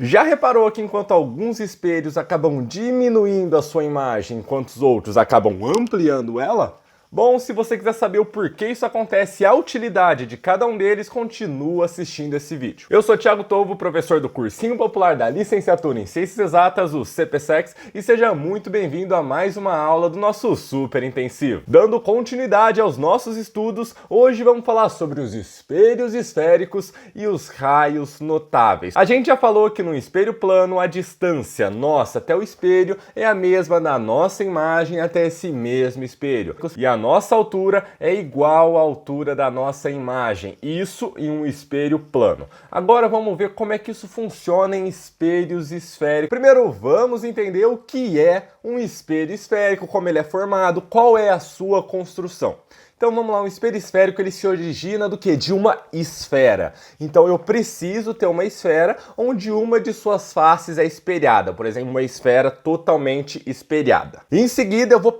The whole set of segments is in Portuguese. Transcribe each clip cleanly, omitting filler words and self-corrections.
Já reparou que enquanto alguns espelhos acabam diminuindo a sua imagem, enquanto os outros acabam ampliando ela? Bom, se você quiser saber o porquê isso acontece e a utilidade de cada um deles, continua assistindo esse vídeo. Eu sou Thiago Tovo, professor do Cursinho Popular da Licenciatura em Ciências Exatas, o CPCEX, e seja muito bem-vindo a mais uma aula do nosso Super Intensivo. Dando continuidade aos nossos estudos, hoje vamos falar sobre os espelhos esféricos e os raios notáveis. A gente já falou que no espelho plano a distância nossa até o espelho é a mesma da nossa imagem até esse mesmo espelho. E a nossa altura é igual à altura da nossa imagem, isso em um espelho plano. Agora vamos ver como é que isso funciona em espelhos esféricos. Primeiro vamos entender o que é um espelho esférico, como ele é formado, qual é a sua construção. Então vamos lá, um espelho esférico ele se origina do quê? De uma esfera. Então eu preciso ter uma esfera onde uma de suas faces é espelhada, por exemplo, uma esfera totalmente espelhada. Em seguida eu vou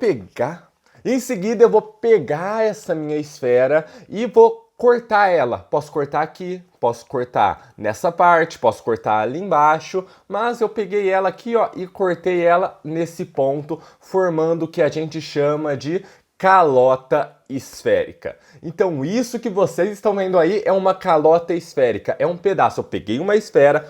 pegar essa minha esfera e vou cortar ela. Posso cortar aqui, posso cortar nessa parte, posso cortar ali embaixo, mas eu peguei ela aqui, ó, e cortei ela nesse ponto, formando o que a gente chama de calota esférica. Então isso que vocês estão vendo aí é uma calota esférica, é um pedaço. Eu peguei uma esfera,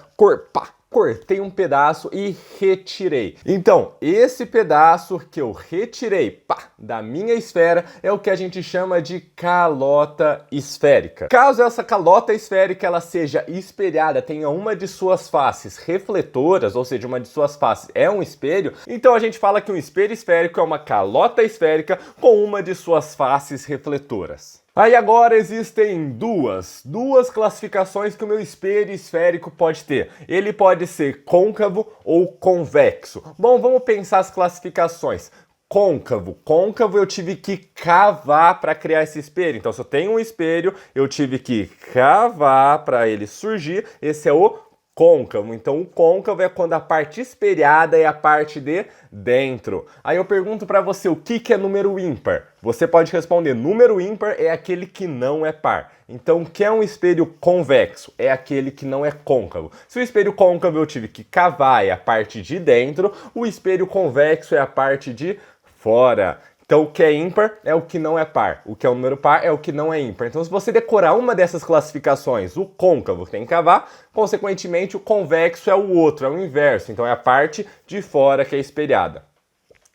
cortei um pedaço e retirei. Então, esse pedaço que eu retirei da minha esfera é o que a gente chama de calota esférica. Caso essa calota esférica ela seja espelhada, tenha uma de suas faces refletoras, ou seja, uma de suas faces é um espelho, então a gente fala que um espelho esférico é uma calota esférica com uma de suas faces refletoras. Aí agora existem duas classificações que o meu espelho esférico pode ter. Ele pode ser côncavo ou convexo. Bom, vamos pensar as classificações. Côncavo eu tive que cavar para criar esse espelho. Então, se eu tenho um espelho, eu tive que cavar para ele surgir. Esse é o côncavo. Então, o côncavo é quando a parte espelhada é a parte de dentro. Aí eu pergunto para você, o que é número ímpar? Você pode responder, número ímpar é aquele que não é par. Então, o que é um espelho convexo? É aquele que não é côncavo. Se o espelho côncavo eu tive que cavar, é a parte de dentro, o espelho convexo é a parte de fora. Então, o que é ímpar é o que não é par. O que é um número par é o que não é ímpar. Então, se você decorar uma dessas classificações, o côncavo tem que cavar, consequentemente, o convexo é o outro, é o inverso. Então, é a parte de fora que é espelhada.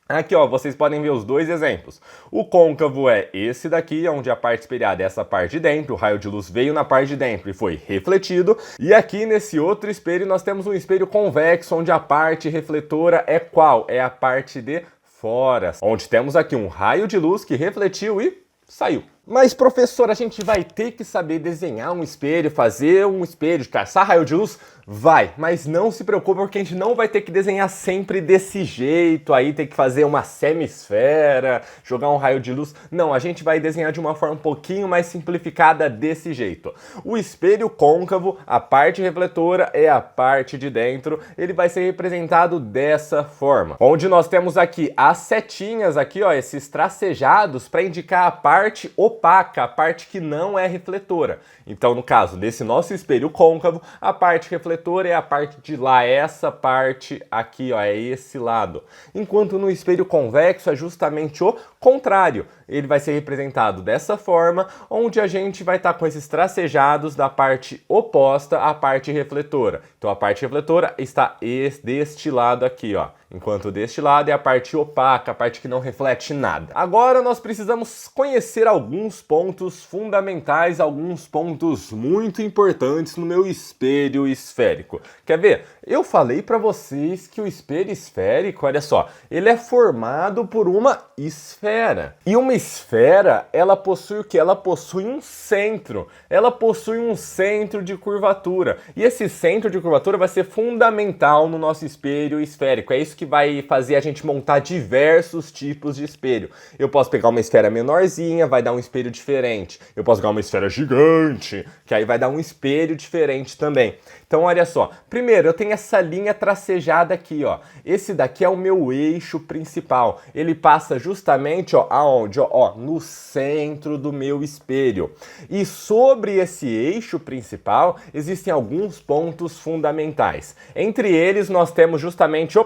Aqui, ó, vocês podem ver os dois exemplos. O côncavo é esse daqui, onde a parte espelhada é essa parte de dentro, o raio de luz veio na parte de dentro e foi refletido. E aqui, nesse outro espelho, nós temos um espelho convexo, onde a parte refletora é qual? É a parte de fora, onde temos aqui um raio de luz que refletiu e saiu. Mas, professor, a gente vai ter que saber desenhar um espelho, fazer um espelho, caçar raio de luz? Vai, mas não se preocupe porque a gente não vai ter que desenhar sempre desse jeito, aí ter que fazer uma semisfera, jogar um raio de luz. Não, a gente vai desenhar de uma forma um pouquinho mais simplificada desse jeito. O espelho côncavo, a parte refletora é a parte de dentro, ele vai ser representado dessa forma. Onde nós temos aqui as setinhas, aqui, ó, esses tracejados para indicar a parte opaca, a parte que não é refletora. Então, no caso desse nosso espelho côncavo, a parte refletora é a parte de lá, essa parte aqui, ó, é esse lado. Enquanto no espelho convexo é justamente o contrário. Ele vai ser representado dessa forma, onde a gente vai estar com esses tracejados da parte oposta à parte refletora. Então, a parte refletora está deste lado aqui, ó. Enquanto deste lado é a parte opaca, a parte que não reflete nada. Agora nós precisamos conhecer alguns pontos fundamentais, alguns pontos muito importantes no meu espelho esférico. Quer ver? Eu falei para vocês que o espelho esférico, olha só, ele é formado por uma esfera. E uma esfera, ela possui o quê? Ela possui um centro. Ela possui um centro de curvatura. E esse centro de curvatura vai ser fundamental no nosso espelho esférico. É isso que vai fazer a gente montar diversos tipos de espelho. Eu posso pegar uma esfera menorzinha, vai dar um espelho diferente. Eu posso pegar uma esfera gigante, que aí vai dar um espelho diferente também. Então, olha só. Primeiro, eu tenho essa linha tracejada aqui, ó. Esse daqui é o meu eixo principal. Ele passa justamente, ó, aonde? Ó, ó, no centro do meu espelho. E sobre esse eixo principal, existem alguns pontos fundamentais. Entre eles, nós temos justamente,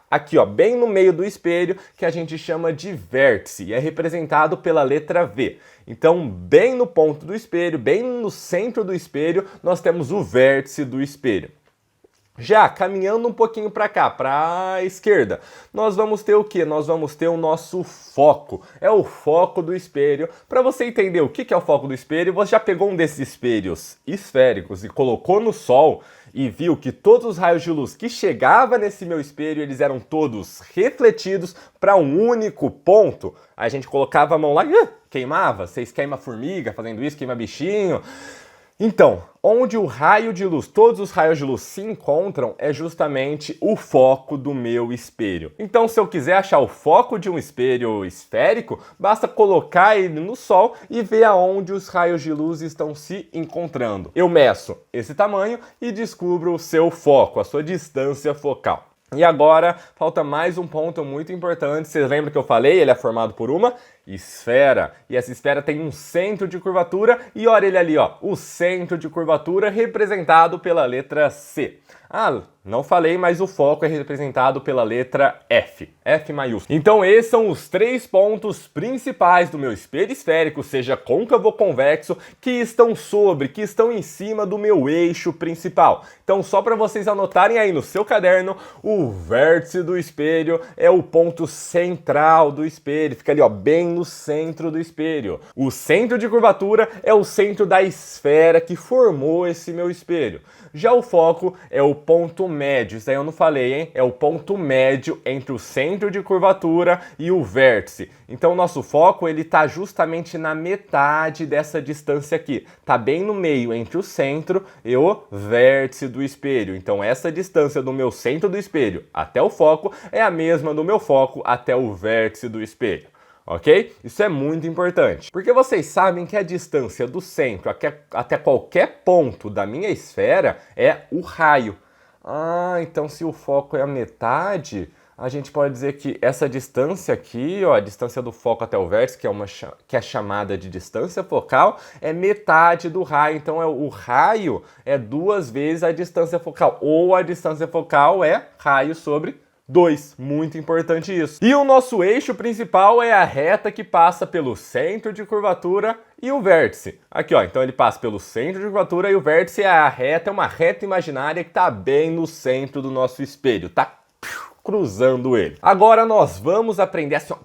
aqui, ó, bem no meio do espelho, que a gente chama de vértice, e é representado pela letra V. Então, bem no ponto do espelho, bem no centro do espelho, nós temos o vértice do espelho. Já caminhando um pouquinho para cá, para a esquerda, nós vamos ter o que? Nós vamos ter o nosso foco. É o foco do espelho. Para você entender o que é o foco do espelho, você já pegou um desses espelhos esféricos e colocou no sol e viu que todos os raios de luz que chegavam nesse meu espelho, eles eram todos refletidos para um único ponto. A gente colocava a mão lá e queimava. Vocês queimam formiga fazendo isso, queima bichinho. Então, onde o raio de luz, todos os raios de luz se encontram, é justamente o foco do meu espelho. Então, se eu quiser achar o foco de um espelho esférico, basta colocar ele no sol e ver aonde os raios de luz estão se encontrando. Eu meço esse tamanho e descubro o seu foco, a sua distância focal. E agora, falta mais um ponto muito importante. Vocês lembram que eu falei? Ele é formado por uma esfera. E essa esfera tem um centro de curvatura. E olha ele ali, ó, o centro de curvatura representado pela letra C. Ah, não falei, mas o foco é representado pela letra F. F maiúsculo. Então esses são os 3 pontos principais do meu espelho esférico, seja côncavo ou convexo, que estão que estão em cima do meu eixo principal. Então só para vocês anotarem aí no seu caderno, o vértice do espelho é o ponto central do espelho. Fica ali, ó, bem no centro do espelho. O centro de curvatura é o centro da esfera que formou esse meu espelho. Já o foco é o ponto médio, isso aí eu não falei, hein? É o ponto médio entre o centro de curvatura e o vértice. Então o nosso foco, ele tá justamente na metade dessa distância aqui. Tá bem no meio entre o centro e o vértice do espelho. Então essa distância do meu centro do espelho até o foco é a mesma do meu foco até o vértice do espelho. Ok? Isso é muito importante, porque vocês sabem que a distância do centro até qualquer ponto da minha esfera é o raio. Ah, então se o foco é a metade, a gente pode dizer que essa distância aqui, ó, a distância do foco até o vértice, que é chamada de distância focal, é metade do raio. Então o raio é 2 vezes a distância focal, ou a distância focal é raio sobre 2, muito importante isso. E o nosso eixo principal é a reta que passa pelo centro de curvatura e o vértice. Aqui, ó, então ele passa pelo centro de curvatura e o vértice é uma reta imaginária que tá bem no centro do nosso espelho, tá cruzando ele. Agora nós vamos aprender assim, ó,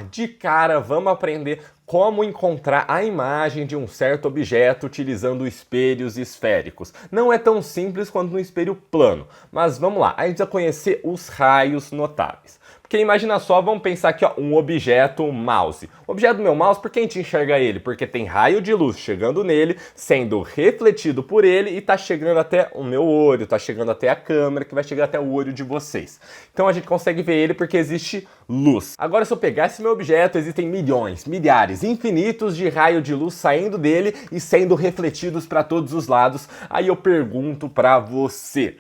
de cara, vamos aprender como encontrar a imagem de um certo objeto utilizando espelhos esféricos. Não é tão simples quanto no espelho plano, mas vamos lá, a gente vai conhecer os raios notáveis. Porque imagina só, vamos pensar aqui, ó, um objeto, um mouse. O objeto do meu mouse, por que a gente enxerga ele? Porque tem raio de luz chegando nele, sendo refletido por ele e tá chegando até o meu olho, tá chegando até a câmera, que vai chegar até o olho de vocês. Então a gente consegue ver ele porque existe luz. Agora, se eu pegar esse meu objeto, existem milhões, milhares, infinitos de raios de luz saindo dele e sendo refletidos para todos os lados. Aí eu pergunto para você: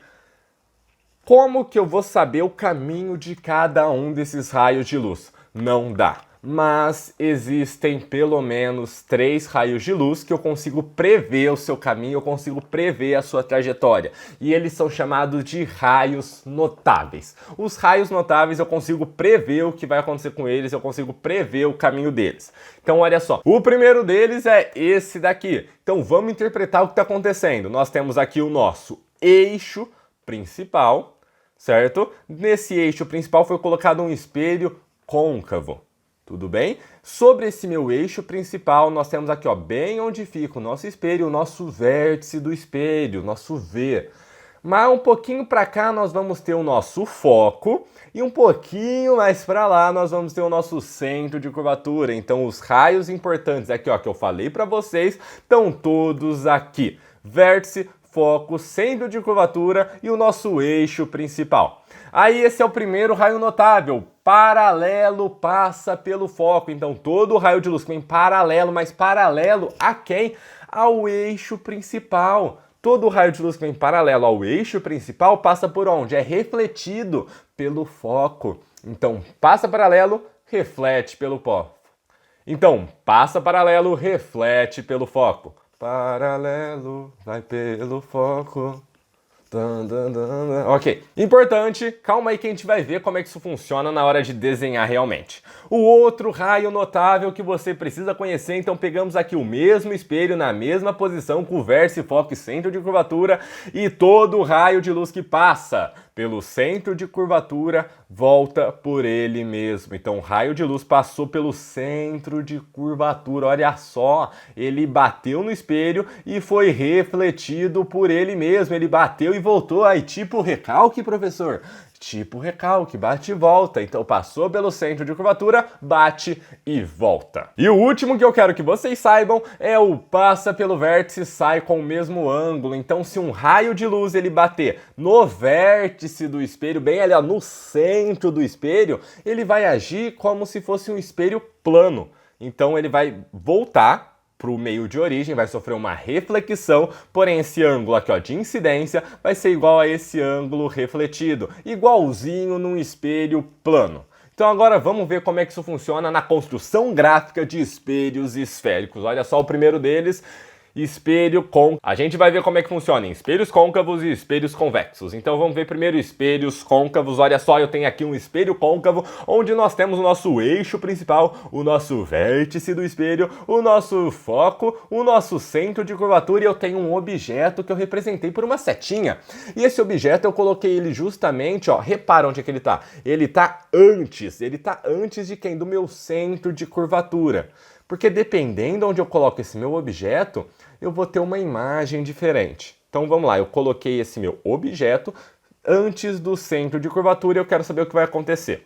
como que eu vou saber o caminho de cada um desses raios de luz? Não dá. Mas existem pelo menos 3 raios de luz que eu consigo prever o seu caminho, eu consigo prever a sua trajetória. E eles são chamados de raios notáveis. Os raios notáveis eu consigo prever o que vai acontecer com eles, eu consigo prever o caminho deles. Então olha só, o primeiro deles é esse daqui. Então vamos interpretar o que está acontecendo. Nós temos aqui o nosso eixo principal, certo? Nesse eixo principal foi colocado um espelho côncavo, tudo bem? Sobre esse meu eixo principal, nós temos aqui, ó, bem onde fica o nosso espelho, o nosso vértice do espelho, nosso V. Mas um pouquinho para cá nós vamos ter o nosso foco e um pouquinho mais para lá nós vamos ter o nosso centro de curvatura. Então os raios importantes aqui, ó, que eu falei para vocês, estão todos aqui. Vértice, foco, centro de curvatura e o nosso eixo principal. Aí esse é o primeiro raio notável, paralelo passa pelo foco. Então todo o raio de luz vem paralelo, mas paralelo a quem? Ao eixo principal. Todo o raio de luz que vem paralelo ao eixo principal passa por onde? É refletido pelo foco. Então passa paralelo, reflete pelo foco. Então, passa paralelo, reflete pelo foco. Paralelo, vai pelo foco. Ok, importante, calma aí que a gente vai ver como é que isso funciona na hora de desenhar realmente. O outro raio notável que você precisa conhecer, então pegamos aqui o mesmo espelho na mesma posição, com vértice, foco e centro de curvatura, e todo o raio de luz que passa pelo centro de curvatura volta por ele mesmo. Então o raio de luz passou pelo centro de curvatura, olha só, ele bateu no espelho e foi refletido por ele mesmo, ele bateu e voltou. Aí tipo recalque, professor? Tipo recalque, bate e volta. Então passou pelo centro de curvatura, bate e volta. E o último que eu quero que vocês saibam é o passa pelo vértice, sai com o mesmo ângulo. Então se um raio de luz ele bater no vértice do espelho, bem ali ó, no centro do espelho, ele vai agir como se fosse um espelho plano. Então ele vai voltar para o meio de origem, vai sofrer uma reflexão, porém esse ângulo aqui ó, de incidência vai ser igual a esse ângulo refletido, igualzinho num espelho plano. Então agora vamos ver como é que isso funciona na construção gráfica de espelhos esféricos. Olha só o primeiro deles, espelho côncavo. A gente vai ver como é que funciona em espelhos côncavos e espelhos convexos. Então vamos ver primeiro espelhos côncavos. Olha só, eu tenho aqui um espelho côncavo, onde nós temos o nosso eixo principal, o nosso vértice do espelho, o nosso foco, o nosso centro de curvatura, e eu tenho um objeto que eu representei por uma setinha. E esse objeto eu coloquei ele justamente, ó, repara onde é que ele tá. Ele tá antes de quem? Do meu centro de curvatura. Porque dependendo de onde eu coloco esse meu objeto, eu vou ter uma imagem diferente. Então vamos lá, eu coloquei esse meu objeto antes do centro de curvatura e eu quero saber o que vai acontecer.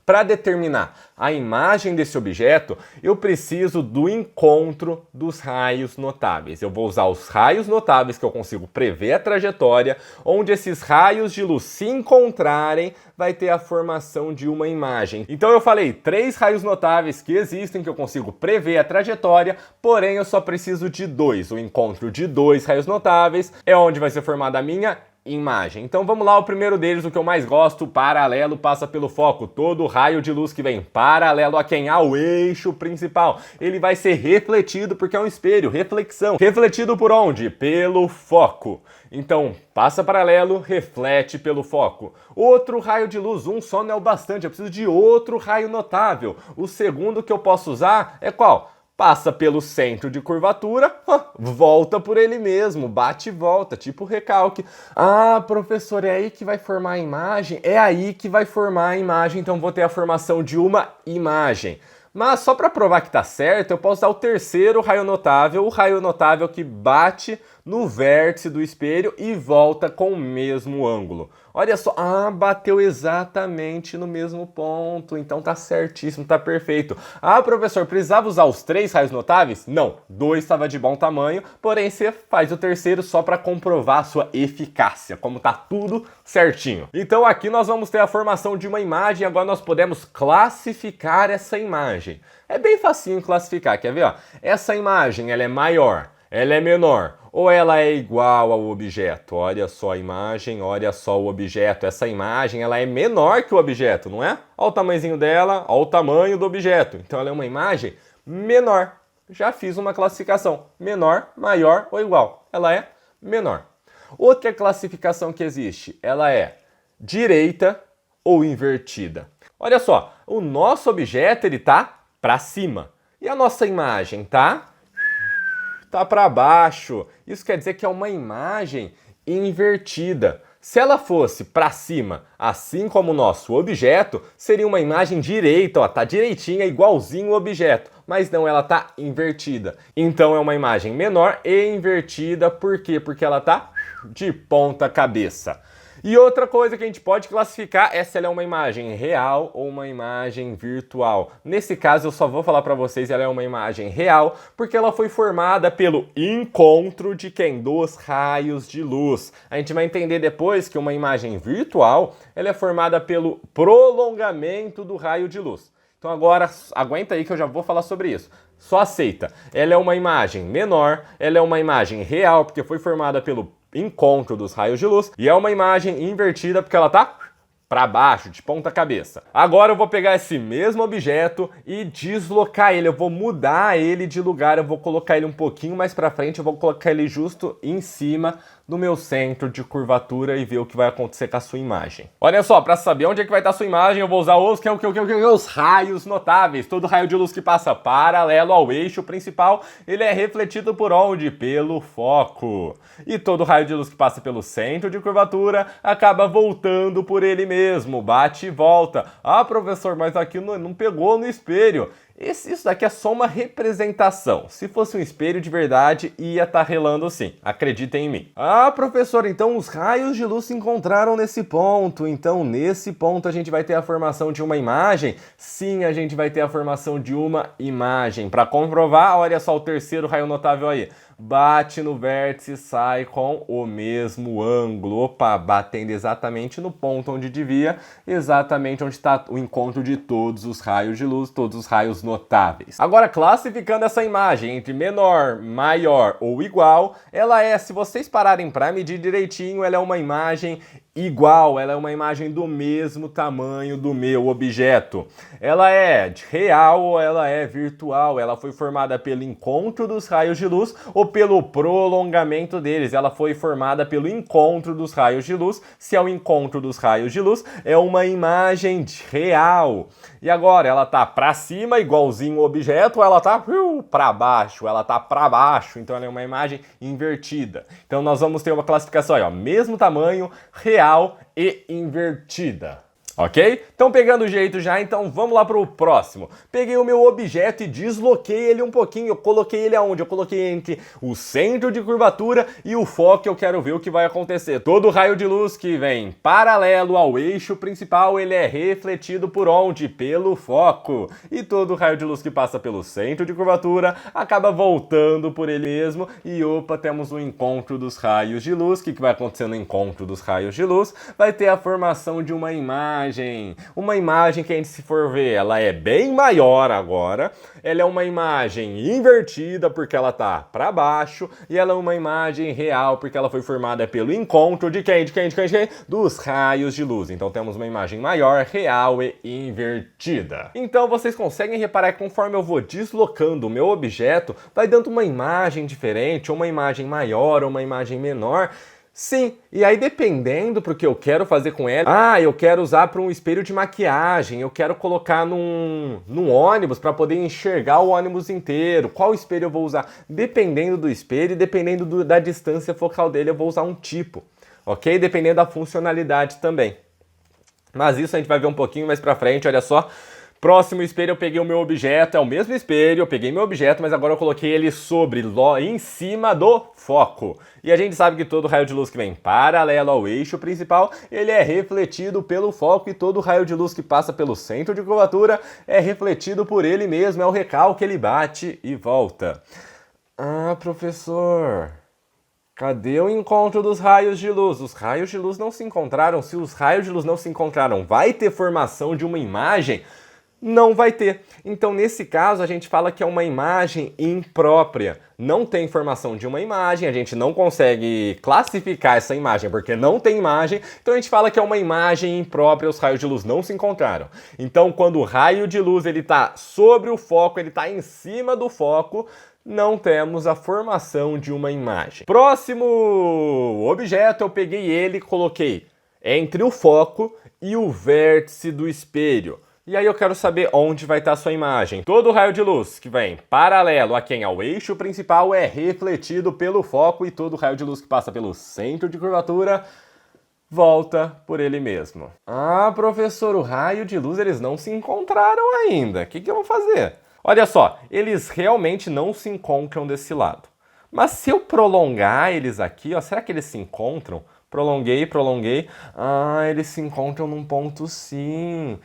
Para determinar a imagem desse objeto, eu preciso do encontro dos raios notáveis. Eu vou usar os raios notáveis que eu consigo prever a trajetória, onde esses raios de luz se encontrarem, vai ter a formação de uma imagem. Então eu falei 3 raios notáveis que existem, que eu consigo prever a trajetória, porém eu só preciso de 2. O encontro de 2 raios notáveis é onde vai ser formada a minha imagem. Então vamos lá, o primeiro deles, o que eu mais gosto, paralelo, passa pelo foco. Todo raio de luz que vem paralelo a quem? Ao eixo principal. Ele vai ser refletido porque é um espelho, reflexão. Refletido por onde? Pelo foco. Então, passa paralelo, reflete pelo foco. Outro raio de luz, um só não é o bastante, eu preciso de outro raio notável. O segundo que eu posso usar é qual? Passa pelo centro de curvatura, volta por ele mesmo, bate e volta, tipo recalque. Ah, professor, é aí que vai formar a imagem? É aí que vai formar a imagem, então vou ter a formação de uma imagem. Mas só para provar que tá certo, eu posso usar o terceiro raio notável, o raio notável que bate no vértice do espelho e volta com o mesmo ângulo. Olha só, bateu exatamente no mesmo ponto, então tá certíssimo, tá perfeito. Ah, professor, precisava usar os 3 raios notáveis? Não, 2 estava de bom tamanho, porém você faz o terceiro só para comprovar a sua eficácia, como tá tudo certinho. Então aqui nós vamos ter a formação de uma imagem, agora nós podemos classificar essa imagem. É bem facinho classificar, quer ver? Ó? Essa imagem, ela é maior, ela é menor, ou ela é igual ao objeto? Olha só a imagem, olha só o objeto. Essa imagem, ela é menor que o objeto, não é? Olha o tamanhozinho dela, olha o tamanho do objeto. Então ela é uma imagem menor. Já fiz uma classificação. Menor, maior ou igual. Ela é menor. Outra classificação que existe, ela é direita ou invertida. Olha só, o nosso objeto, ele tá para cima. E a nossa imagem tá para baixo. Isso quer dizer que é uma imagem invertida. Se ela fosse para cima, assim como o nosso objeto, seria uma imagem direita, ó, tá direitinha, igualzinho o objeto. Mas não, ela tá invertida. Então é uma imagem menor e invertida. Por quê? Porque ela tá de ponta cabeça. E outra coisa que a gente pode classificar é se ela é uma imagem real ou uma imagem virtual. Nesse caso, eu só vou falar para vocês que ela é uma imagem real, porque ela foi formada pelo encontro de quem? Dos raios de luz. A gente vai entender depois que uma imagem virtual, ela é formada pelo prolongamento do raio de luz. Então agora, aguenta aí que eu já vou falar sobre isso. Só aceita. Ela é uma imagem menor, ela é uma imagem real, porque foi formada pelo encontro dos raios de luz, e é uma imagem invertida porque ela tá para baixo, de ponta cabeça. Agora eu vou pegar esse mesmo objeto e deslocar ele, eu vou mudar ele de lugar, eu vou colocar ele um pouquinho mais para frente, eu vou colocar ele justo em cima do meu centro de curvatura e ver o que vai acontecer com a sua imagem. Olha só, para saber onde é que vai estar a sua imagem, eu vou usar os raios notáveis. Todo raio de luz que passa paralelo ao eixo principal, ele é refletido por onde? Pelo foco. E todo raio de luz que passa pelo centro de curvatura acaba voltando por ele mesmo, bate e volta. Ah, professor, mas aqui não pegou no espelho. Isso daqui é só uma representação. Se fosse um espelho de verdade, ia estar relando sim. Acreditem em mim. Ah, professor, então os raios de luz se encontraram nesse ponto. Então, nesse ponto, a gente vai ter a formação de uma imagem? Sim, a gente vai ter a formação de uma imagem. Para comprovar, olha só o terceiro raio notável aí. Bate no vértice e sai com o mesmo ângulo. Opa, batendo exatamente no ponto onde devia, exatamente onde está o encontro de todos os raios de luz, todos os raios notáveis. Agora, classificando essa imagem entre menor, maior ou igual, ela é, se vocês pararem para medir direitinho, ela é uma imagem igual, ela é uma imagem do mesmo tamanho do meu objeto. Ela é real ou ela é virtual? Ela foi formada pelo encontro dos raios de luz ou pelo prolongamento deles? Ela foi formada pelo encontro dos raios de luz. Se é o encontro dos raios de luz, é uma imagem real. E agora, ela tá para cima, igualzinho o objeto, ou ela tá para baixo? Ela tá para baixo, então ela é uma imagem invertida. Então nós vamos ter uma classificação aí, ó, mesmo tamanho, real e invertida. Ok? Então pegando o jeito já, então vamos lá para o próximo. Peguei o meu objeto e desloquei ele um pouquinho. Eu coloquei ele aonde? Eu coloquei entre o centro de curvatura e o foco. Eu quero ver o que vai acontecer. Todo raio de luz que vem paralelo ao eixo principal, ele é refletido por onde? Pelo foco. E todo raio de luz que passa pelo centro de curvatura acaba voltando por ele mesmo. E opa, temos o encontro dos raios de luz. O que vai acontecer no encontro dos raios de luz? Vai ter a formação de uma imagem. Uma imagem que a gente, se for ver, ela é bem maior agora, ela é uma imagem invertida porque ela tá para baixo e ela é uma imagem real porque ela foi formada pelo encontro de quem? Dos raios de luz. Então temos uma imagem maior, real e invertida. Então vocês conseguem reparar que conforme eu vou deslocando o meu objeto, vai dando uma imagem diferente, ou uma imagem maior, ou uma imagem menor. Sim, e aí dependendo pro que eu quero fazer com ela, eu quero usar para um espelho de maquiagem, eu quero colocar num ônibus para poder enxergar o ônibus inteiro. Qual espelho eu vou usar? Dependendo do espelho e dependendo da distância focal dele, eu vou usar um tipo, ok? Dependendo da funcionalidade também. Mas isso a gente vai ver um pouquinho mais pra frente, olha só. Próximo espelho, eu peguei o meu objeto, é o mesmo espelho, eu peguei meu objeto, mas agora eu coloquei ele em cima do foco. E a gente sabe que todo raio de luz que vem paralelo ao eixo principal, ele é refletido pelo foco, e todo raio de luz que passa pelo centro de curvatura é refletido por ele mesmo, é o recalque, ele bate e volta. Ah, professor, cadê o encontro dos raios de luz? Os raios de luz não se encontraram. Se os raios de luz não se encontraram, vai ter formação de uma imagem? Não vai ter. Então, nesse caso, a gente fala que é uma imagem imprópria. Não tem formação de uma imagem, a gente não consegue classificar essa imagem porque não tem imagem, então a gente fala que é uma imagem imprópria, os raios de luz não se encontraram. Então, quando o raio de luz está sobre o foco, ele está em cima do foco, não temos a formação de uma imagem. Próximo objeto, eu peguei ele e coloquei entre o foco e o vértice do espelho. E aí eu quero saber onde vai estar a sua imagem. Todo raio de luz que vem paralelo a quem? Ao eixo principal é refletido pelo foco, e todo raio de luz que passa pelo centro de curvatura volta por ele mesmo. Ah, professor, o raio de luz eles não se encontraram ainda. O que eu vou fazer? Olha só, eles realmente não se encontram desse lado. Mas se eu prolongar eles aqui, ó, será que eles se encontram? Prolonguei. Ah, eles se encontram num ponto sim.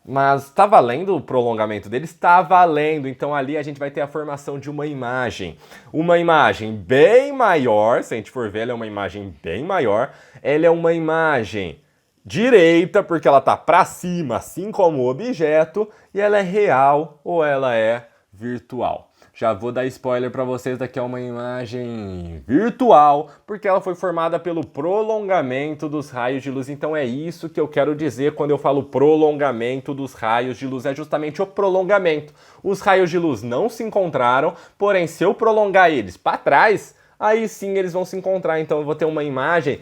Mas tá valendo o prolongamento deles? Tá valendo. Então ali a gente vai ter a formação de uma imagem. Uma imagem bem maior, se a gente for ver, ela é uma imagem bem maior. Ela é uma imagem direita, porque ela tá para cima, assim como o objeto, e ela é real ou ela é virtual. Já vou dar spoiler para vocês, daqui é uma imagem virtual, porque ela foi formada pelo prolongamento dos raios de luz. Então é isso que eu quero dizer quando eu falo prolongamento dos raios de luz, é justamente o prolongamento. Os raios de luz não se encontraram, porém se eu prolongar eles para trás, aí sim eles vão se encontrar. Então eu vou ter uma imagem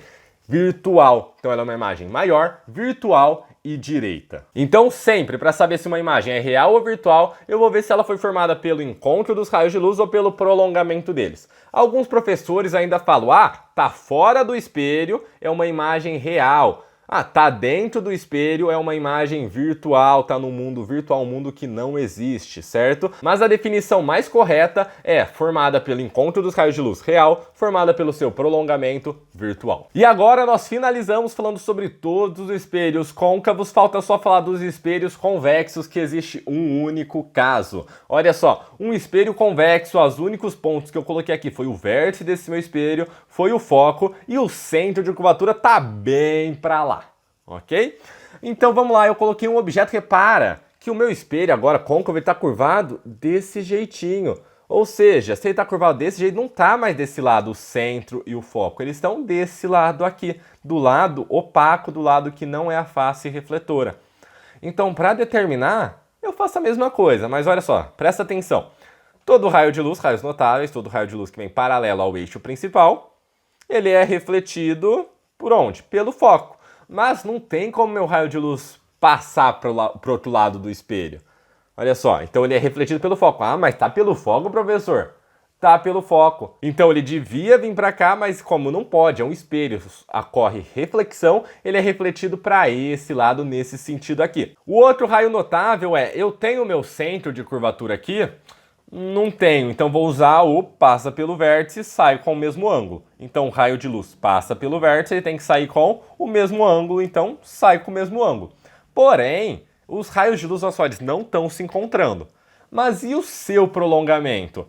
virtual. Então ela é uma imagem maior, virtual e direita. Então sempre, para saber se uma imagem é real ou virtual, eu vou ver se ela foi formada pelo encontro dos raios de luz ou pelo prolongamento deles. Alguns professores ainda falam, tá fora do espelho, é uma imagem real. Tá dentro do espelho, é uma imagem virtual, tá no mundo virtual, um mundo que não existe, certo? Mas a definição mais correta é formada pelo encontro dos raios de luz real, formada pelo seu prolongamento virtual. E agora nós finalizamos falando sobre todos os espelhos côncavos, falta só falar dos espelhos convexos, que existe um único caso. Olha só, um espelho convexo, os únicos pontos que eu coloquei aqui foi o vértice desse meu espelho, foi o foco e o centro de curvatura tá bem pra lá. Ok? Então vamos lá, eu coloquei um objeto, repara que o meu espelho agora côncavo está curvado desse jeitinho. Ou seja, se ele está curvado desse jeito, não está mais desse lado o centro e o foco. Eles estão desse lado aqui, do lado opaco, do lado que não é a face refletora. Então, para determinar, eu faço a mesma coisa, mas olha só, presta atenção. Todo raio de luz, raios notáveis, todo raio de luz que vem paralelo ao eixo principal, ele é refletido por onde? Pelo foco. Mas não tem como meu raio de luz passar para o outro lado do espelho. Olha só, então ele é refletido pelo foco. Mas tá pelo foco, professor? Tá pelo foco. Então ele devia vir para cá, mas como não pode, é um espelho, ocorre reflexão, ele é refletido para esse lado, nesse sentido aqui. O outro raio notável é, eu tenho o meu centro de curvatura aqui, não tenho, então vou usar o passa pelo vértice e sai com o mesmo ângulo. Então o raio de luz passa pelo vértice, ele tem que sair com o mesmo ângulo, então sai com o mesmo ângulo. Porém, os raios de luz, olha só, eles não estão se encontrando. Mas e o seu prolongamento?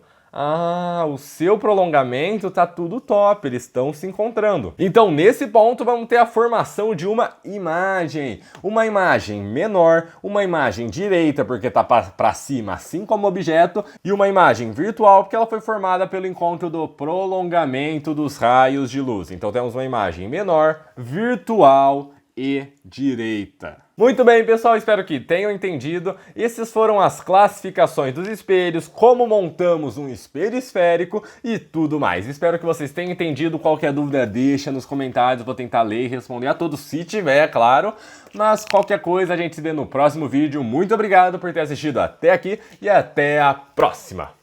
O seu prolongamento tá tudo top, eles estão se encontrando. Então, nesse ponto, vamos ter a formação de uma imagem. Uma imagem menor, uma imagem direita, porque tá para cima, assim como objeto, e uma imagem virtual, porque ela foi formada pelo encontro do prolongamento dos raios de luz. Então, temos uma imagem menor, virtual e direita. Muito bem, pessoal, espero que tenham entendido. Essas foram as classificações dos espelhos, como montamos um espelho esférico e tudo mais. Espero que vocês tenham entendido. Qualquer dúvida, deixa nos comentários. Vou tentar ler e responder a todos, se tiver, é claro. Mas qualquer coisa, a gente se vê no próximo vídeo. Muito obrigado por ter assistido até aqui e até a próxima!